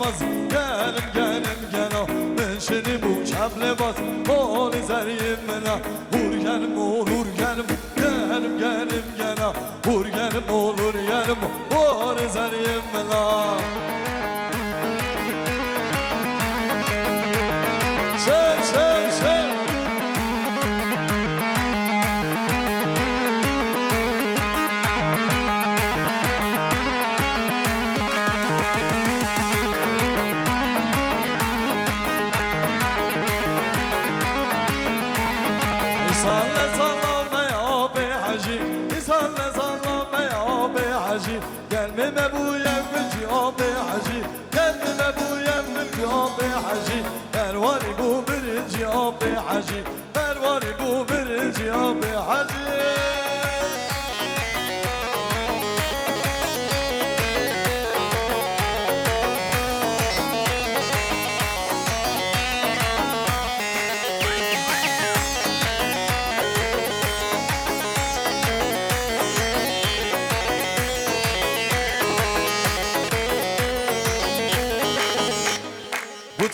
namaz Gelim gelim gel Menşeni bu çeple bas Moli zeryim mena Vur gelim olur gelim Gelim gelim gel Vur gelim olur gelim Moli zeryim mena Şer şer şer صلى صلى يا ابي حجي صلى صلى يا ابي حجي قلبي ابويا بنتي ابي حجي قلبي ابويا بنتي ابي حجي الواري بو برجي ابي حجي الواري بو برجي ابي حجي bu